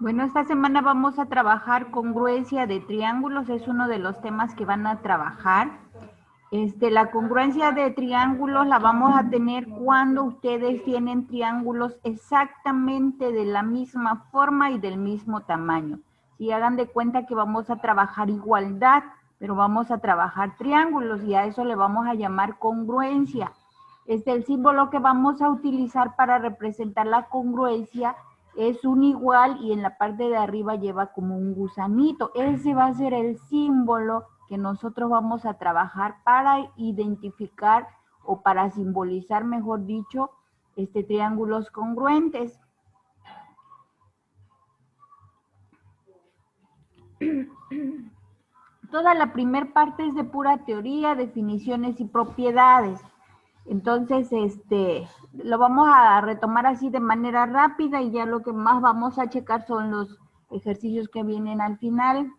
Bueno, esta semana vamos a trabajar congruencia de triángulos, es uno de los temas que van a trabajar. La congruencia de triángulos la vamos a tener cuando ustedes tienen triángulos exactamente de la misma forma y del mismo tamaño. Si hagan de cuenta que vamos a trabajar igualdad, pero vamos a trabajar triángulos y a eso le vamos a llamar congruencia. El símbolo que vamos a utilizar para representar la congruencia es un igual y en la parte de arriba lleva como un gusanito. Ese va a ser el símbolo que nosotros vamos a trabajar para identificar o para simbolizar, mejor dicho, triángulos congruentes. Toda la primer parte es de pura teoría, definiciones y propiedades. Entonces, lo vamos a retomar así de manera rápida y ya lo que más vamos a checar son los ejercicios que vienen al final.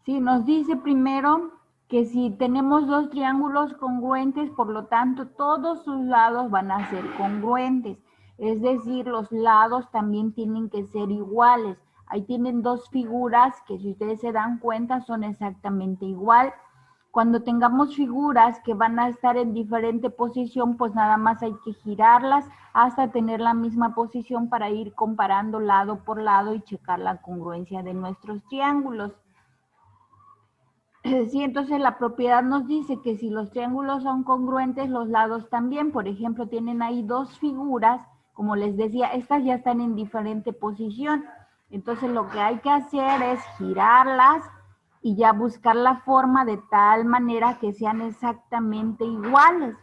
Sí, nos dice primero que si tenemos dos triángulos congruentes, por lo tanto, todos sus lados van a ser congruentes. Es decir, los lados también tienen que ser iguales. Ahí tienen dos figuras que, si ustedes se dan cuenta, son exactamente igual. Cuando tengamos figuras que van a estar en diferente posición, pues nada más hay que girarlas hasta tener la misma posición para ir comparando lado por lado y checar la congruencia de nuestros triángulos. Sí, entonces la propiedad nos dice que si los triángulos son congruentes, los lados también. Por ejemplo, tienen ahí dos figuras, como les decía, estas ya están en diferente posición. Entonces lo que hay que hacer es girarlas y ya buscar la forma de tal manera que sean exactamente iguales.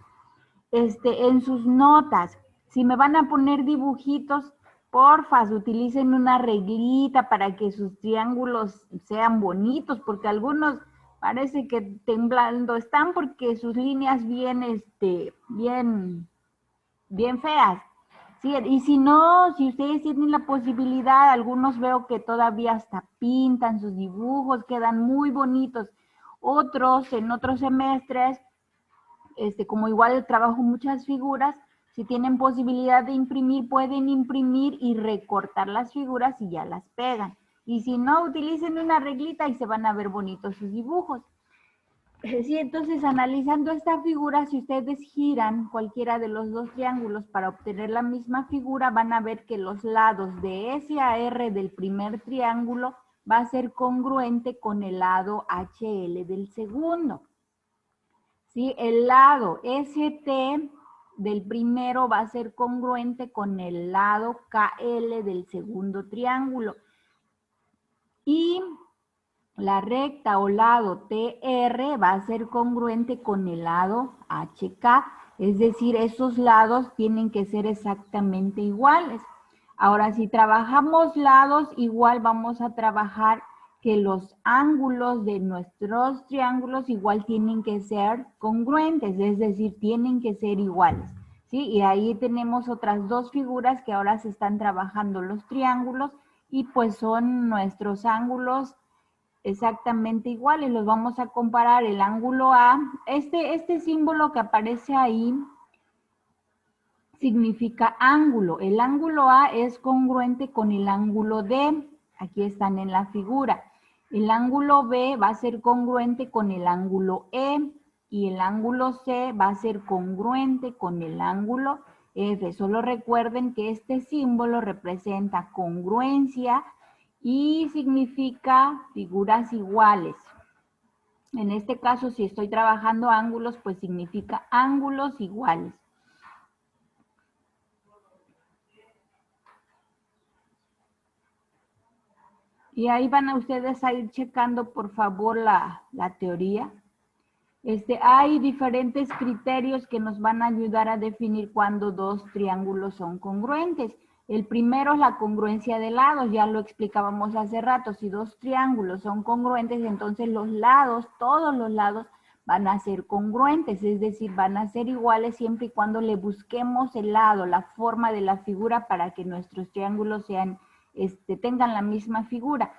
En sus notas, si me van a poner dibujitos, porfa, utilicen una reglita para que sus triángulos sean bonitos, porque algunos parece que temblando están porque sus líneas bien feas. Sí, y si no, si ustedes tienen la posibilidad, algunos veo que todavía hasta pintan sus dibujos, quedan muy bonitos. Otros, en otros semestres, como igual trabajo muchas figuras, si tienen posibilidad de imprimir, pueden imprimir y recortar las figuras y ya las pegan. Y si no, utilicen una reglita y se van a ver bonitos sus dibujos. Sí, entonces analizando esta figura, si ustedes giran cualquiera de los dos triángulos para obtener la misma figura, van a ver que los lados de S a R del primer triángulo va a ser congruente con el lado HL del segundo. ¿Sí? El lado ST del primero va a ser congruente con el lado KL del segundo triángulo. Y la recta o lado TR va a ser congruente con el lado HK. Es decir, esos lados tienen que ser exactamente iguales. Ahora, si trabajamos lados, igual vamos a trabajar que los ángulos de nuestros triángulos igual tienen que ser congruentes, es decir, tienen que ser iguales. ¿Sí? Y ahí tenemos otras dos figuras que ahora se están trabajando los triángulos y pues son nuestros ángulos exactamente iguales. Los vamos a comparar el ángulo A. Este símbolo que aparece ahí significa ángulo. El ángulo A es congruente con el ángulo D. Aquí están en la figura. El ángulo B va a ser congruente con el ángulo E y el ángulo C va a ser congruente con el ángulo F. Solo recuerden que este símbolo representa congruencia y significa figuras iguales. En este caso, si estoy trabajando ángulos, pues significa ángulos iguales. Y ahí van a ustedes a ir checando, por favor, la teoría. Hay diferentes criterios que nos van a ayudar a definir cuando dos triángulos son congruentes. El primero es la congruencia de lados, ya lo explicábamos hace rato. Si dos triángulos son congruentes, entonces los lados, todos los lados, van a ser congruentes, es decir, van a ser iguales siempre y cuando le busquemos el lado, la forma de la figura para que nuestros triángulos sean, tengan la misma figura.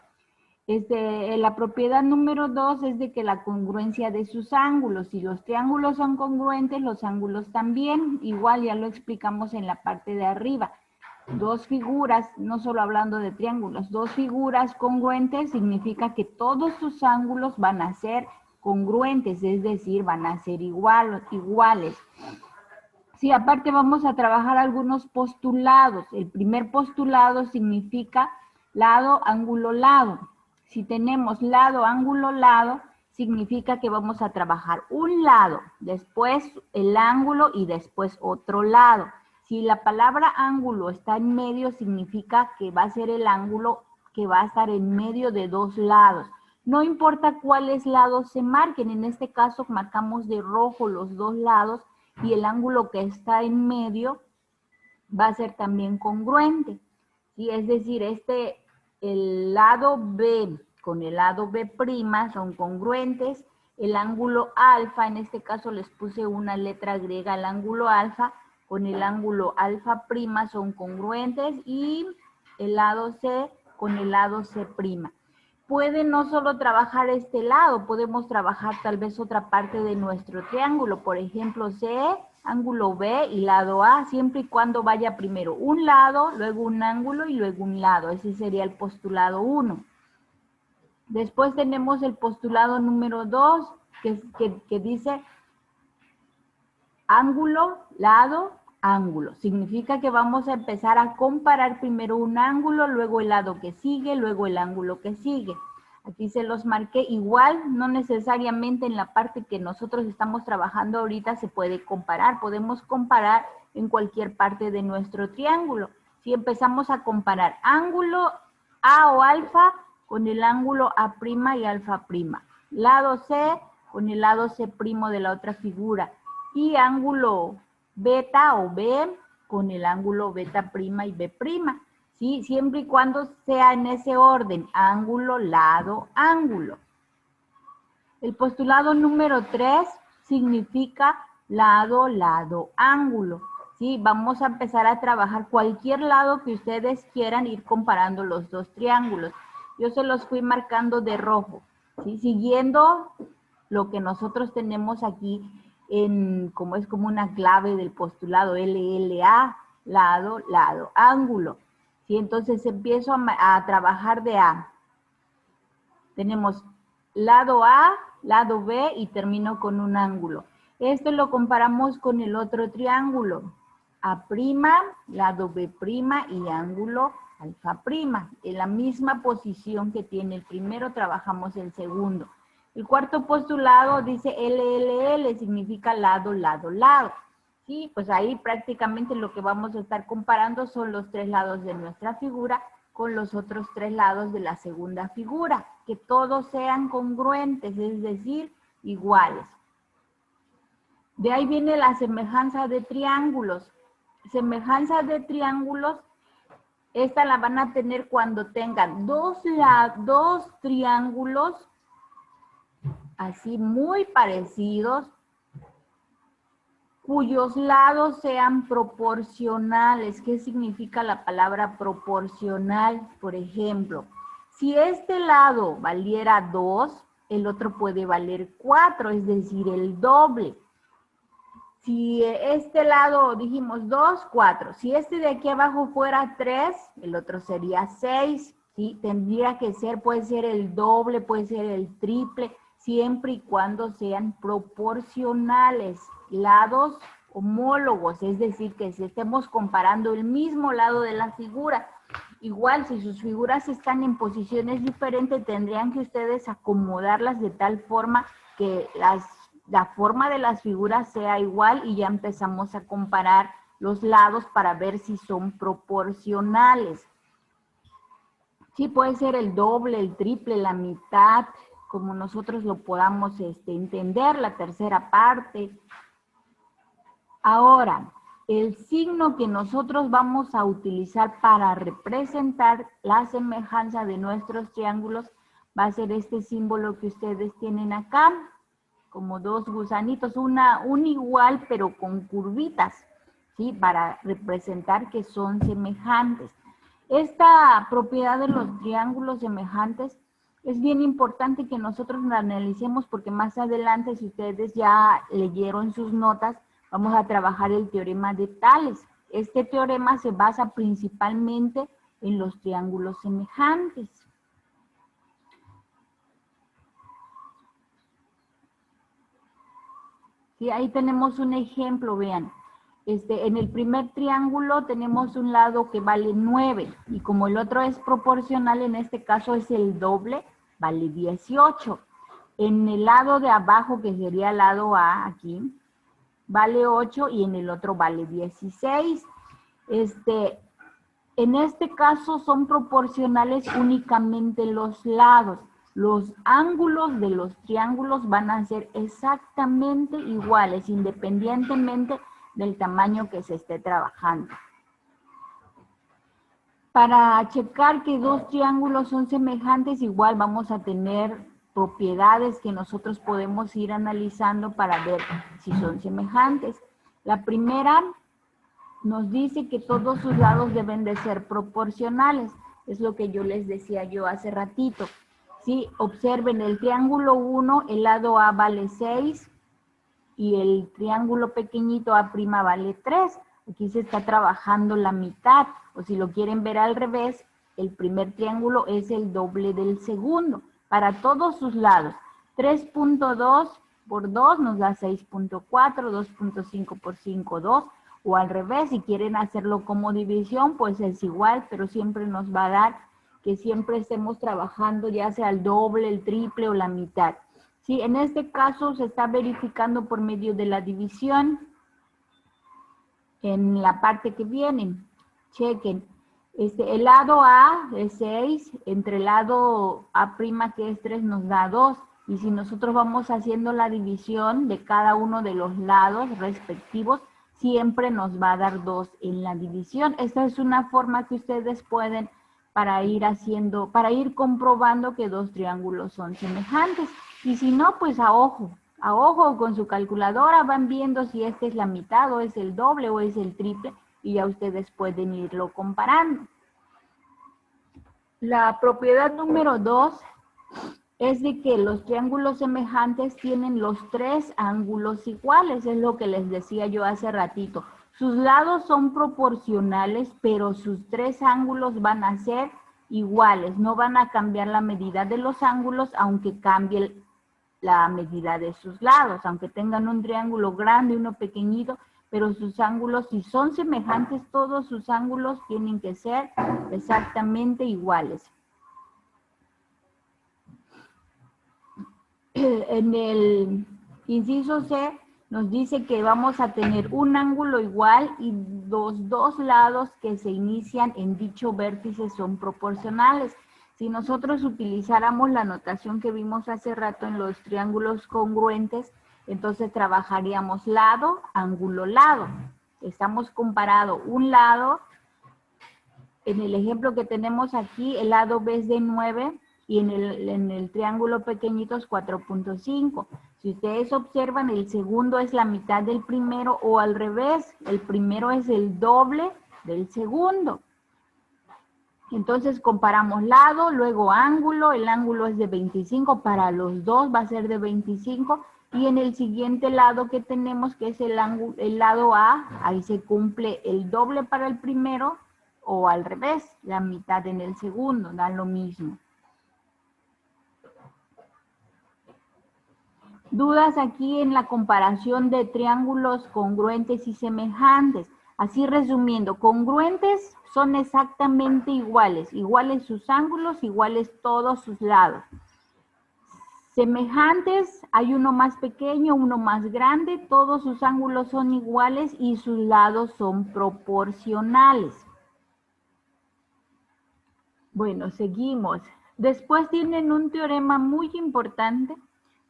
La propiedad número 2 es de que la congruencia de sus ángulos. Si los triángulos son congruentes, los ángulos también. Igual ya lo explicamos en la parte de arriba. dos figuras, no solo hablando de triángulos, dos figuras congruentes significa que todos sus ángulos van a ser congruentes, es decir, van a ser iguales. Sí, aparte vamos a trabajar algunos postulados. El primer postulado significa lado, ángulo, lado. Si tenemos lado, ángulo, lado, significa que vamos a trabajar un lado, después el ángulo y después otro lado. Si la palabra ángulo está en medio, significa que va a ser el ángulo que va a estar en medio de dos lados. No importa cuáles lados se marquen, en este caso marcamos de rojo los dos lados y el ángulo que está en medio va a ser también congruente. ¿Sí? Es decir, el lado B con el lado B' son congruentes. El ángulo alfa, en este caso les puse una letra griega, el ángulo alfa con el ángulo alfa' son congruentes y el lado C con el lado C'. Puede no solo trabajar este lado, podemos trabajar tal vez otra parte de nuestro triángulo, por ejemplo, C, ángulo B y lado A, siempre y cuando vaya primero un lado, luego un ángulo y luego un lado. Ese sería el postulado 1. Después tenemos el postulado número 2, que dice ángulo, lado, ángulo. Significa que vamos a empezar a comparar primero un ángulo, luego el lado que sigue, luego el ángulo que sigue. Aquí se los marqué igual, no necesariamente en la parte que nosotros estamos trabajando ahorita se puede comparar. Podemos comparar en cualquier parte de nuestro triángulo. Si empezamos a comparar ángulo A o alfa con el ángulo A' y alfa'. Lado C con el lado C' de la otra figura. Y ángulo beta o B con el ángulo beta' y B'. ¿Sí? Siempre y cuando sea en ese orden, ángulo, lado, ángulo. El postulado número 3 significa lado, lado, ángulo. ¿Sí? Vamos a empezar a trabajar cualquier lado que ustedes quieran ir comparando los dos triángulos. Yo se los fui marcando de rojo, ¿sí? Siguiendo lo que nosotros tenemos aquí como es como una clave del postulado LLA, lado, lado, ángulo. ¿Sí? Entonces empiezo a trabajar de A. Tenemos lado A, lado B y termino con un ángulo. Esto lo comparamos con el otro triángulo. A', lado B' y ángulo alfa'. En la misma posición que tiene el primero, trabajamos el segundo. El cuarto postulado dice LLL, significa lado, lado, lado. Sí, pues ahí prácticamente lo que vamos a estar comparando son los tres lados de nuestra figura con los otros tres lados de la segunda figura, que todos sean congruentes, es decir, iguales. De ahí viene la semejanza de triángulos. Semejanza de triángulos, esta la van a tener cuando tengan dos triángulos así muy parecidos, cuyos lados sean proporcionales. ¿Qué significa la palabra proporcional? Por ejemplo, si este lado valiera 2, el otro puede valer 4, es decir, el doble. Si este lado dijimos 2, 4. Si este de aquí abajo fuera 3, el otro sería 6. ¿Sí? Tendría que ser, puede ser el doble, puede ser el triple, siempre y cuando sean proporcionales, lados homólogos, es decir, que si estemos comparando el mismo lado de la figura. Igual, si sus figuras están en posiciones diferentes, tendrían que ustedes acomodarlas de tal forma que la forma de las figuras sea igual y ya empezamos a comparar los lados para ver si son proporcionales. Sí, puede ser el doble, el triple, la mitad, como nosotros lo podamos entender, la tercera parte. Ahora, el signo que nosotros vamos a utilizar para representar la semejanza de nuestros triángulos va a ser este símbolo que ustedes tienen acá, como dos gusanitos, un igual pero con curvitas, ¿sí? Para representar que son semejantes. Esta propiedad de los triángulos semejantes es bien importante que nosotros la analicemos porque más adelante, si ustedes ya leyeron sus notas, vamos a trabajar el teorema de Tales. Este teorema se basa principalmente en los triángulos semejantes. Sí, ahí tenemos un ejemplo, vean. En el primer triángulo tenemos un lado que vale 9 y como el otro es proporcional, en este caso es el doble, vale 18. En el lado de abajo, que sería el lado A, aquí, vale 8 y en el otro vale 16. En este caso son proporcionales únicamente los lados. Los ángulos de los triángulos van a ser exactamente iguales, independientemente del tamaño que se esté trabajando. Para checar que dos triángulos son semejantes, igual vamos a tener propiedades que nosotros podemos ir analizando para ver si son semejantes. La primera nos dice que todos sus lados deben de ser proporcionales. Es lo que yo les decía yo hace ratito. ¿Sí? Observen el triángulo 1, el lado A vale 6 y el triángulo pequeñito A' vale 3. Aquí se está trabajando la mitad. O si lo quieren ver al revés, el primer triángulo es el doble del segundo. Para todos sus lados. 3.2 por 2 nos da 6.4, 2.5 por 5, 2. O al revés, si quieren hacerlo como división, pues es igual, pero siempre nos va a dar que siempre estemos trabajando ya sea el doble, el triple o la mitad. Sí, en este caso se está verificando por medio de la división en la parte que viene. Chequen. El lado A es 6, entre el lado A' que es 3 nos da 2. Y si nosotros vamos haciendo la división de cada uno de los lados respectivos, siempre nos va a dar 2 en la división. Esta es una forma que ustedes pueden para ir haciendo, para ir comprobando que dos triángulos son semejantes. Y si no, pues a ojo con su calculadora van viendo si esta es la mitad o es el doble o es el triple y ya ustedes pueden irlo comparando. La propiedad número 2 es de que los triángulos semejantes tienen los tres ángulos iguales, es lo que les decía yo hace ratito. Sus lados son proporcionales, pero sus tres ángulos van a ser iguales, no van a cambiar la medida de los ángulos, aunque cambie la medida de sus lados, aunque tengan un triángulo grande y uno pequeñito, pero sus ángulos, si son semejantes, todos sus ángulos tienen que ser exactamente iguales. En el inciso C nos dice que vamos a tener un ángulo igual y los dos lados que se inician en dicho vértice son proporcionales. Si nosotros utilizáramos la notación que vimos hace rato en los triángulos congruentes, entonces trabajaríamos lado, ángulo, lado. Estamos comparando un lado, en el ejemplo que tenemos aquí, el lado B es de 9, y en el triángulo pequeñito es 4.5. Si ustedes observan, el segundo es la mitad del primero o al revés, el primero es el doble del segundo. Entonces comparamos lado, luego ángulo, el ángulo es de 25, para los dos va a ser de 25, y en el siguiente lado que tenemos, que es el lado A, ahí se cumple el doble para el primero, o al revés, la mitad en el segundo, da lo mismo. Dudas aquí en la comparación de triángulos congruentes y semejantes. Así resumiendo, congruentes son exactamente iguales, iguales sus ángulos, iguales todos sus lados. Semejantes, hay uno más pequeño, uno más grande, todos sus ángulos son iguales y sus lados son proporcionales. Bueno, seguimos. Después tienen un teorema muy importante.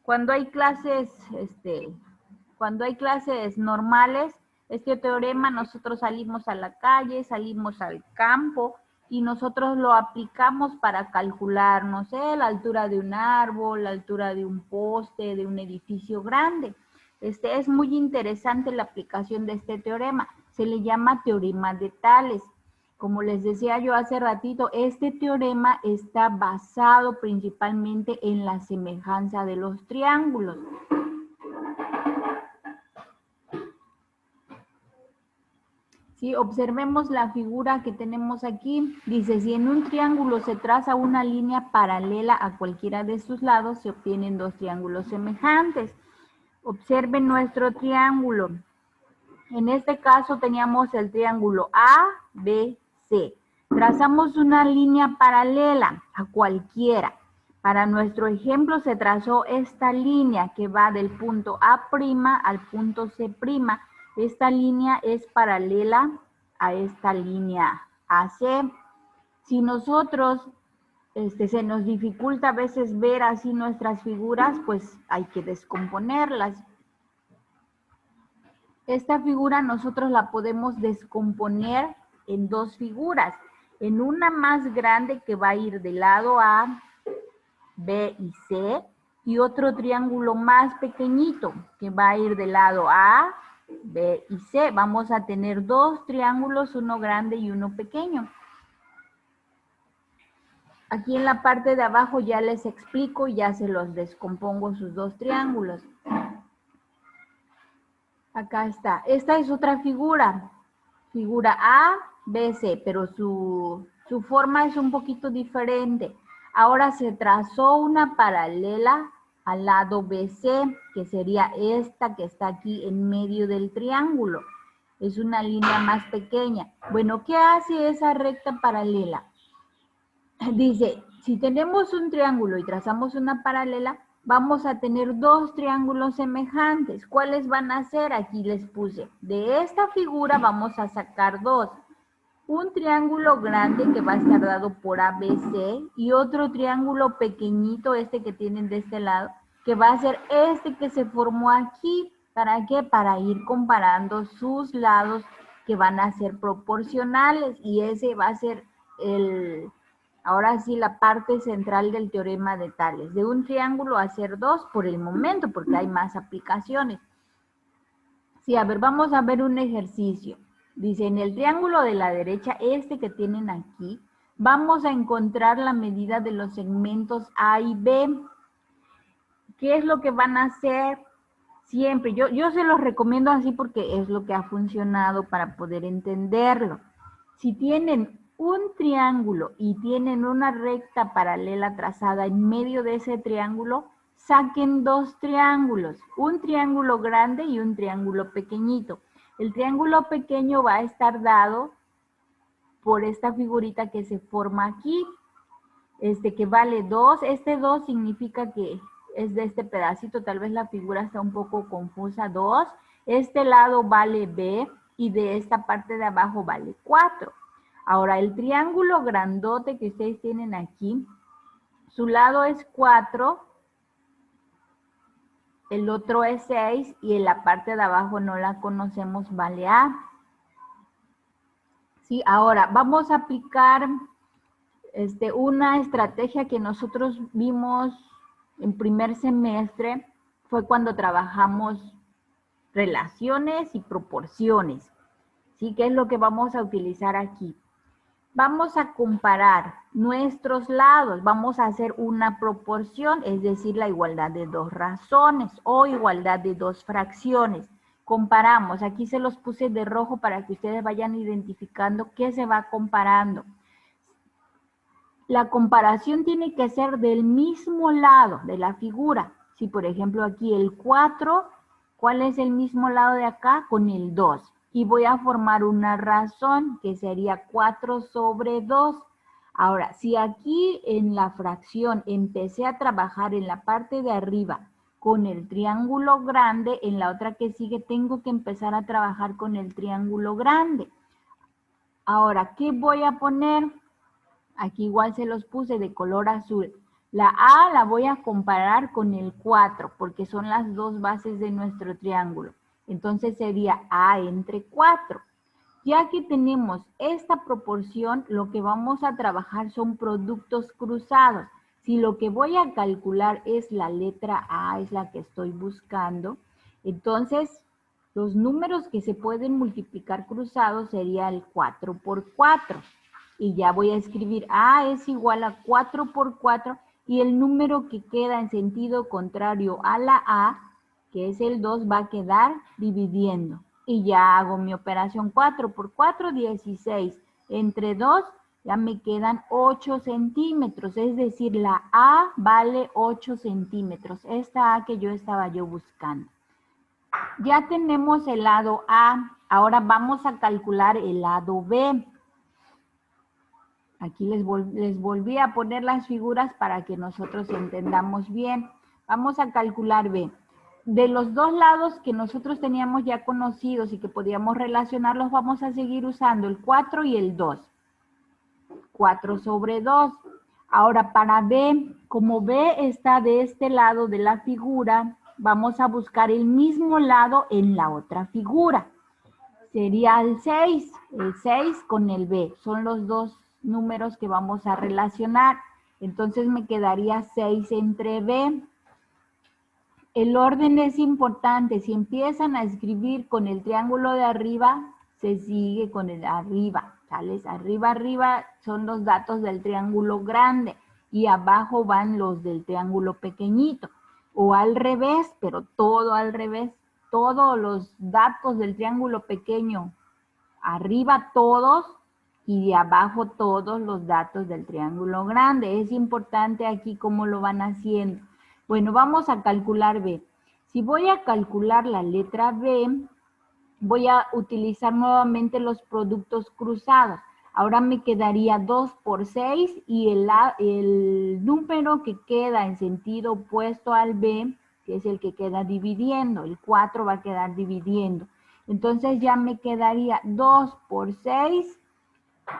Cuando hay clases normales, este teorema nosotros salimos a la calle, salimos al campo y nosotros lo aplicamos para calcular, no sé, la altura de un árbol, la altura de un poste, de un edificio grande. Es muy interesante la aplicación de este teorema. Se le llama teorema de Tales. Como les decía yo hace ratito, este teorema está basado principalmente en la semejanza de los triángulos. Sí, observemos la figura que tenemos aquí. Dice, si en un triángulo se traza una línea paralela a cualquiera de sus lados, se obtienen dos triángulos semejantes. Observen nuestro triángulo. En este caso teníamos el triángulo ABC. Trazamos una línea paralela a cualquiera. Para nuestro ejemplo se trazó esta línea que va del punto A' al punto C'. Esta línea es paralela a esta línea AC. Si nosotros se nos dificulta a veces ver así nuestras figuras, pues hay que descomponerlas. Esta figura nosotros la podemos descomponer en dos figuras. En una más grande que va a ir del lado A, B y C, y otro triángulo más pequeñito que va a ir del lado A, B y C. Vamos a tener dos triángulos, uno grande y uno pequeño. Aquí en la parte de abajo ya les explico, ya se los descompongo sus dos triángulos. Acá está. Esta es otra figura. Figura A, B, C, pero su forma es un poquito diferente. Ahora se trazó una paralela al lado BC, que sería esta que está aquí en medio del triángulo. Es una línea más pequeña. Bueno, ¿qué hace esa recta paralela? Dice, si tenemos un triángulo y trazamos una paralela, vamos a tener dos triángulos semejantes. ¿Cuáles van a ser? Aquí les puse. De esta figura vamos a sacar dos. Un triángulo grande que va a estar dado por ABC y otro triángulo pequeñito, este que tienen de este lado, que va a ser este que se formó aquí. ¿Para qué? Para ir comparando sus lados que van a ser proporcionales y ese va a ser ahora sí, la parte central del teorema de Tales. De un triángulo hacer dos por el momento, porque hay más aplicaciones. Sí, a ver, vamos a ver un ejercicio. Dice, en el triángulo de la derecha, este que tienen aquí, vamos a encontrar la medida de los segmentos A y B. ¿Qué es lo que van a hacer? Siempre, yo se los recomiendo así porque es lo que ha funcionado para poder entenderlo. Si tienen un triángulo y tienen una recta paralela trazada en medio de ese triángulo, saquen dos triángulos, un triángulo grande y un triángulo pequeñito. El triángulo pequeño va a estar dado por esta figurita que se forma aquí, que vale 2. Este 2 significa que es de este pedacito, tal vez la figura está un poco confusa, 2. Este lado vale B y de esta parte de abajo vale 4. Ahora, el triángulo grandote que ustedes tienen aquí, su lado es 4, el otro es 6 y en la parte de abajo no la conocemos, vale A. Sí, ahora vamos a aplicar una estrategia que nosotros vimos en primer semestre, fue cuando trabajamos relaciones y proporciones. ¿Sí? ¿Qué es lo que vamos a utilizar aquí? Vamos a comparar nuestros lados, vamos a hacer una proporción, es decir, la igualdad de dos razones o igualdad de dos fracciones. Comparamos, aquí se los puse de rojo para que ustedes vayan identificando qué se va comparando. La comparación tiene que ser del mismo lado de la figura. Si por ejemplo aquí el 4, ¿cuál es el mismo lado de acá? Con el 2. Y voy a formar una razón que sería 4 sobre 2. Ahora, si aquí en la fracción empecé a trabajar en la parte de arriba con el triángulo grande, en la otra que sigue tengo que empezar a trabajar con el triángulo grande. Ahora, ¿qué voy a poner? Aquí igual se los puse de color azul. La A la voy a comparar con el 4, porque son las dos bases de nuestro triángulo. Entonces sería A entre 4. Ya que tenemos esta proporción, lo que vamos a trabajar son productos cruzados. Si lo que voy a calcular es la letra A, es la que estoy buscando, entonces los números que se pueden multiplicar cruzados sería el 4 por 4. Y ya voy a escribir A es igual a 4 por 4 y el número que queda en sentido contrario a la A, que es el 2, va a quedar dividiendo. y ya hago mi operación 4 por 4, 16. Entre 2 ya me quedan 8 centímetros, es decir, la A vale 8 centímetros, esta A que yo estaba buscando. Ya tenemos el lado A, ahora vamos a calcular el lado B. Aquí les volví a poner las figuras para que nosotros entendamos bien. Vamos a calcular B. De los dos lados que nosotros teníamos ya conocidos y que podíamos relacionarlos, vamos a seguir usando el 4 y el 2. 4 sobre 2. Ahora para B, como B está de este lado de la figura, vamos a buscar el mismo lado en la otra figura. Sería el 6 con el B. Son los dos números que vamos a relacionar. Entonces me quedaría 6 entre B. El orden es importante. Si empiezan a escribir con el triángulo de arriba, se sigue con el arriba. ¿Sales? Arriba, arriba son los datos del triángulo grande y abajo van los del triángulo pequeñito. O al revés, pero todo al revés. Todos los datos del triángulo pequeño, arriba todos y de abajo todos los datos del triángulo grande. Es importante aquí cómo lo van haciendo. Bueno, vamos a calcular B. Si voy a calcular la letra B, voy a utilizar nuevamente los productos cruzados. Ahora me quedaría 2 por 6 y el número que queda en sentido opuesto al B, que es el que queda dividiendo, el 4 va a quedar dividiendo. Entonces ya me quedaría 2 por 6,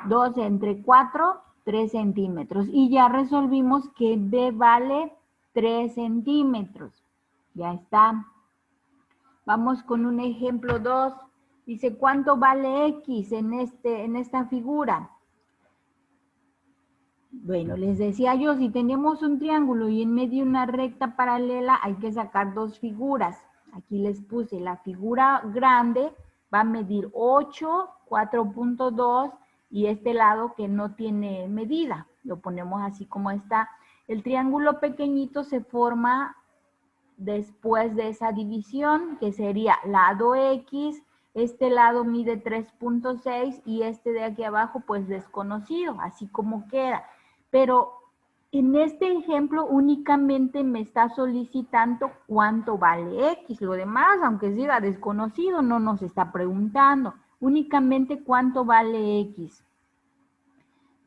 2 entre 4, 3 centímetros. Y ya resolvimos que B vale 3 centímetros. Ya está. Vamos con un ejemplo 2. Dice, ¿cuánto vale X en esta figura? Bueno, les decía yo, si tenemos un triángulo y en medio una recta paralela, hay que sacar dos figuras. Aquí les puse la figura grande, va a medir 8, 4.2 y este lado que no tiene medida. Lo ponemos así como está. El triángulo pequeñito se forma después de esa división, que sería lado X, este lado mide 3.6 y este de aquí abajo pues desconocido, así como queda. Pero en este ejemplo únicamente me está solicitando cuánto vale X. Lo demás, aunque siga desconocido, no nos está preguntando. Únicamente cuánto vale X.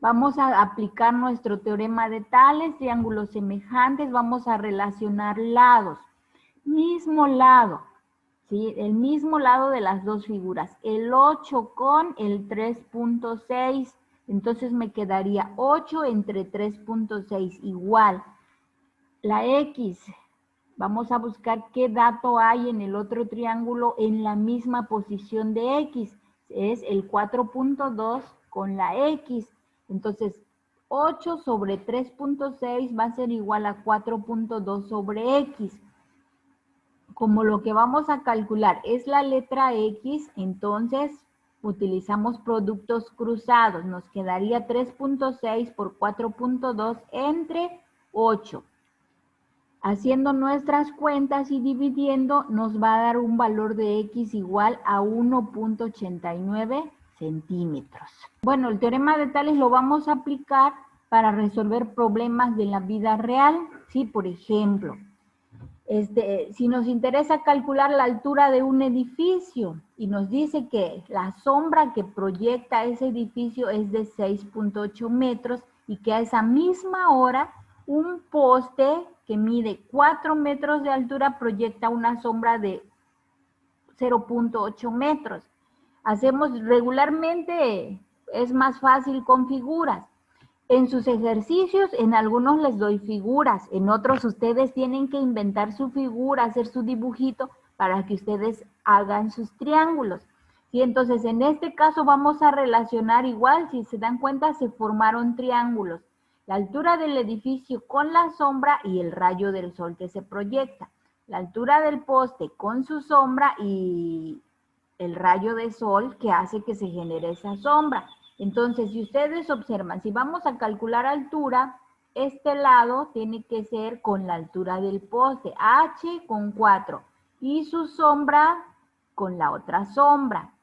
Vamos a aplicar nuestro teorema de Tales, triángulos semejantes, vamos a relacionar lados. Mismo lado, ¿sí? El mismo lado de las dos figuras, el 8 con el 3.6, entonces me quedaría 8 entre 3.6 igual. La X, vamos a buscar qué dato hay en el otro triángulo en la misma posición de X, es el 4.2 con la X. Entonces, 8 sobre 3.6 va a ser igual a 4.2 sobre X. Como lo que vamos a calcular es la letra X, entonces utilizamos productos cruzados. Nos quedaría 3.6 por 4.2 entre 8. Haciendo nuestras cuentas y dividiendo, nos va a dar un valor de X igual a 1.89 centímetros. Bueno, el teorema de Tales lo vamos a aplicar para resolver problemas de la vida real. Sí, por ejemplo, si nos interesa calcular la altura de un edificio y nos dice que la sombra que proyecta ese edificio es de 6.8 metros y que a esa misma hora un poste que mide 4 metros de altura proyecta una sombra de 0.8 metros. Hacemos regularmente, es más fácil con figuras. En sus ejercicios, en algunos les doy figuras, en otros ustedes tienen que inventar su figura, hacer su dibujito para que ustedes hagan sus triángulos. Y entonces en este caso vamos a relacionar igual, si se dan cuenta se formaron triángulos. La altura del edificio con la sombra y el rayo del sol que se proyecta. La altura del poste con su sombra y el rayo de sol que hace que se genere esa sombra. Entonces, si ustedes observan, si vamos a calcular altura, este lado tiene que ser con la altura del poste, H con 4, y su sombra con la otra sombra.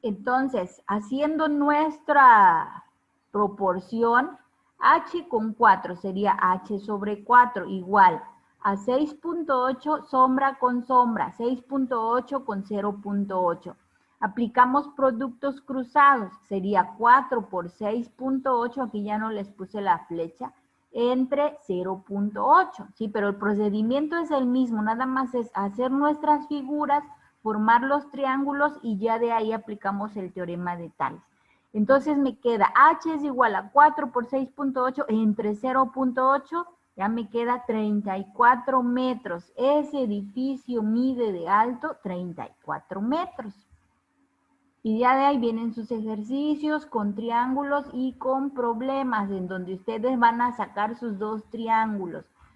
Entonces, haciendo nuestra proporción, h con 4 sería h sobre 4 igual a 6.8 sombra con sombra, 6.8 con 0.8. Aplicamos productos cruzados, sería 4 por 6.8, aquí ya no les puse la flecha, entre 0.8, sí, pero el procedimiento es el mismo, nada más es hacer nuestras figuras, formar los triángulos y ya de ahí aplicamos el teorema de Thales. Entonces me queda h es igual a 4 por 6.8 entre 0.8, ya me queda 34 metros. Ese edificio mide de alto 34 metros. Y ya de ahí vienen sus ejercicios con triángulos y con problemas, en donde ustedes van a sacar sus dos triángulos.